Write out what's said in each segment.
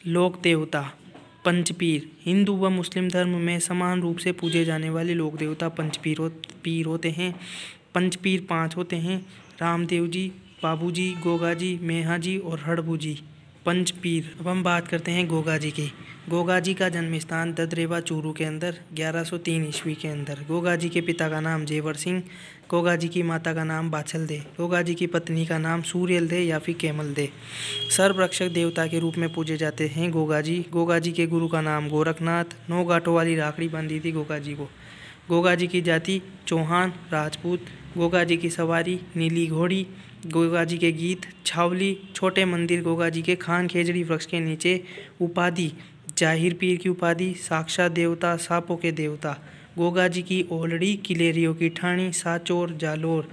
लोक देवता पंचपीर। हिंदू व मुस्लिम धर्म में समान रूप से पूजे जाने वाले लोक देवता पीर होते हैं। पंचपीर 5 होते हैं: रामदेव जी, बाबू जी, गोगा जी, मेहा जी और हड़बू जी। पंचपीर। अब हम बात करते हैं गोगा जी की। गोगा जी का जन्म स्थान ददरेवा चूरू के अंदर 1103 ईस्वी के अंदर। गोगा जी के पिता का नाम जेवर सिंह, गोगा जी की माता का नाम बाछल दे, गोगा जी की पत्नी का नाम सूर्यल दे या फिर केमल दे। सर्वरक्षक देवता के रूप में पूजे जाते हैं गोगा जी। गोगा जी के गुरु का नाम गोरखनाथ। 9 गांठों वाली राखड़ी बांधी थी गोगा जी को। गोगा जी की जाति चौहान राजपूत। गोगा जी की सवारी नीली घोड़ी। गोगा जी के गीत छावली। छोटे मंदिर गोगा जी के खान खेजड़ी वृक्ष के नीचे। उपाधि जाहिर पीर की उपाधि। साक्षात देवता सांपों के देवता। गोगा जी की ओलड़ी किलेरियों की ठाणी साचोर जालोर।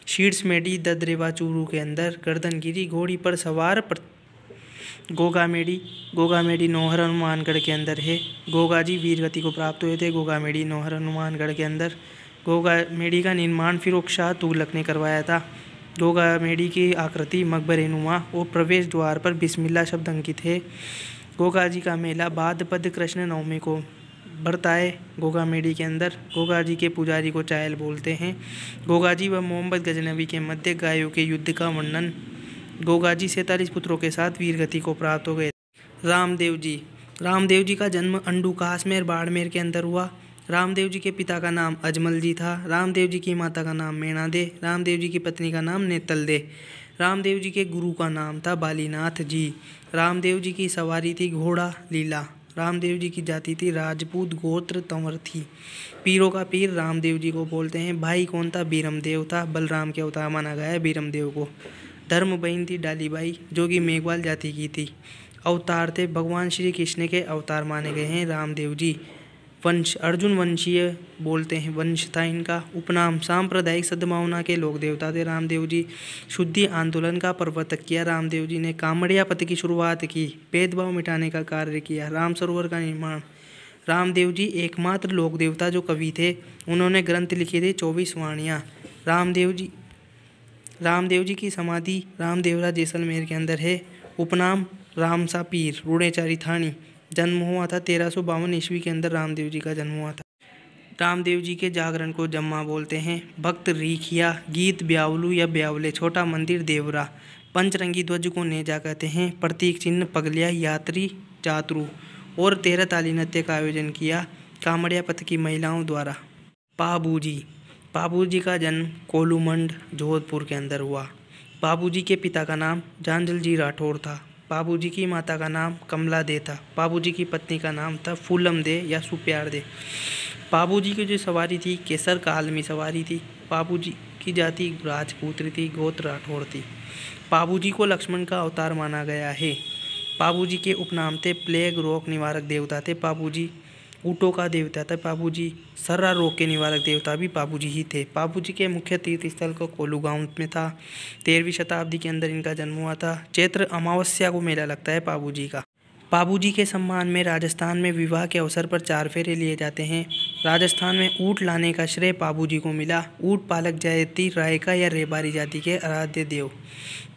शीर्ष मेडी ददरेवा चूरू के अंदर। गर्दनगिरी घोड़ी पर सवार गोगा मेडी नौहर हनुमानगढ़ के अंदर है। गोगा जी वीरगति को प्राप्त हुए थे गोगा मेडी नौहर हनुमानगढ़ के अंदर। गोगा मेडी का निर्माण फिरोज शाह तुगलक ने करवाया था। गोगा मेडी की आकृति मकबरे नुमा और प्रवेश द्वार पर बिस्मिल्लाह शब्द अंकित है। गोगा जी का मेला भाद्रपद कृष्ण नवमी को बढ़ता है गोगा मेडी के अंदर। गोगा जी के पुजारी को चायल बोलते हैं। गोगा जी व मोहम्मद गजनवी के मध्य गायों के युद्ध का वर्णन। गोगा जी 47 पुत्रों के साथ वीरगति को प्राप्त हो गए। रामदेव जी का जन्म अंडुकास में बाड़मेर के अंदर हुआ। रामदेव जी के पिता का नाम अजमल जी था। रामदेव जी की माता का नाम मेणा दे। रामदेव जी की पत्नी का नाम नेतल दे। रामदेव जी के गुरु का नाम था बालीनाथ जी। रामदेव जी की सवारी थी घोड़ा लीला। रामदेव जी की जाति थी राजपूत गोत्र तंवर थी। पीरों का पीर रामदेव जी को बोलते हैं। भाई कौन था? बीरमदेव था। बलराम के अवतार माना गया है बीरमदेव को। धर्म बहन थी डालीबाई जो कि मेघवाल जाति की थी। अवतार थे भगवान श्री कृष्ण के अवतार माने गए हैं रामदेव जी। वंश अर्जुन वंशीय बोलते हैं, वंश था इनका। उपनाम सांप्रदायिक सद्भावना के लोक देवता थे रामदेव जी। शुद्धि आंदोलन का प्रवर्तक किया रामदेव जी ने। कामड़िया पथ की शुरुआत की। भेदभाव मिटाने का कार्य किया। राम सरोवर का निर्माण। रामदेव जी एकमात्र लोक देवता जो कवि थे। उन्होंने ग्रंथ लिखे थे 24 वाणियाँ। रामदेव जी की समाधि रामदेवरा जैसलमेर के अंदर है। उपनाम रामसा पीर रूढ़ेचारी थानी। जन्म हुआ था 1352 ईस्वी के अंदर रामदेव जी का जन्म हुआ था। रामदेव जी के जागरण को जम्मा बोलते हैं। भक्त रीखिया, गीत ब्यावलू या ब्यावले, छोटा मंदिर देवरा। पंचरंगी ध्वज को नेजा कहते हैं। प्रतीक चिन्ह पगलिया, यात्री चातरू और 13 ताली नृत्य का आयोजन किया कामड़िया पथ की महिलाओं द्वारा। बाबू जी का जन्म कोलूमंड जोधपुर के अंदर हुआ। बाबू जी के पिता का नाम जांजल जी राठौर था। बाबू जी की माता का नाम कमला दे था। बाबू जी की पत्नी का नाम था फूलम दे या सुप्यार दे। बाबू जी की जो सवारी थी केसर का आलमी सवारी थी। बाबू जी की जाति राजपूत्री थी, गोत्र राठौर थी। बाबू जी को लक्ष्मण का अवतार माना गया है। बाबू जी के उपनाम थे प्लेग रोग निवारक देवता थे। बाबू जी ऊँटों का देवता था। बाबू जी सर्रा रोग के निवारक देवता भी बाबू जी ही थे। बाबू जी के मुख्य तीर्थ स्थल को कोलू गांव में था। 13वीं शताब्दी के अंदर इनका जन्म हुआ था। चैत्र अमावस्या को मेला लगता है बाबू जी का। बाबू जी के सम्मान में राजस्थान में विवाह के अवसर पर 4 फेरे लिए जाते हैं। राजस्थान में ऊँट लाने का श्रेय बाबू जी को मिला। ऊँट पालक जाति रायका या रेबारी जाति के आराध्य देव।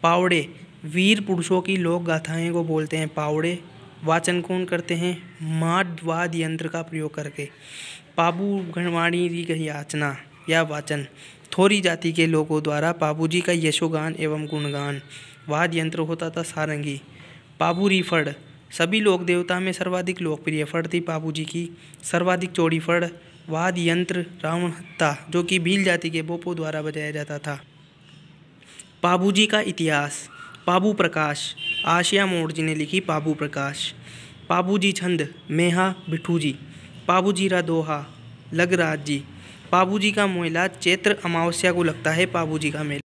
पावड़े वीर पुरुषों की लोक गाथाएँ को बोलते हैं पावड़े। वाचन कौन करते हैं? माड वाद्य यंत्र का प्रयोग करके। पाबू गणवाणी की याचना या वाचन थोरी जाति के लोगों द्वारा पाबू जी का यशोगान एवं गुणगान। वाद्य यंत्र होता था सारंगी। पाबूरी फड़ सभी लोक देवता में सर्वाधिक लोकप्रिय फड़ थी पाबू जी की। सर्वाधिक चौड़ी फड़ वाद्य यंत्र रावण हत्ता जो कि भील जाति के बोपो द्वारा बजाया जाता था। पाबू जी का इतिहास। पाबू प्रकाश आशिया मोड़ जी ने लिखी पाबू प्रकाश। पाबू जी छंद मेहा बिठू जी। पाबू जी रा दोहा लगराज जी। पाबू जी का मेला चैत्र अमावस्या को लगता है पाबू जी का मेला।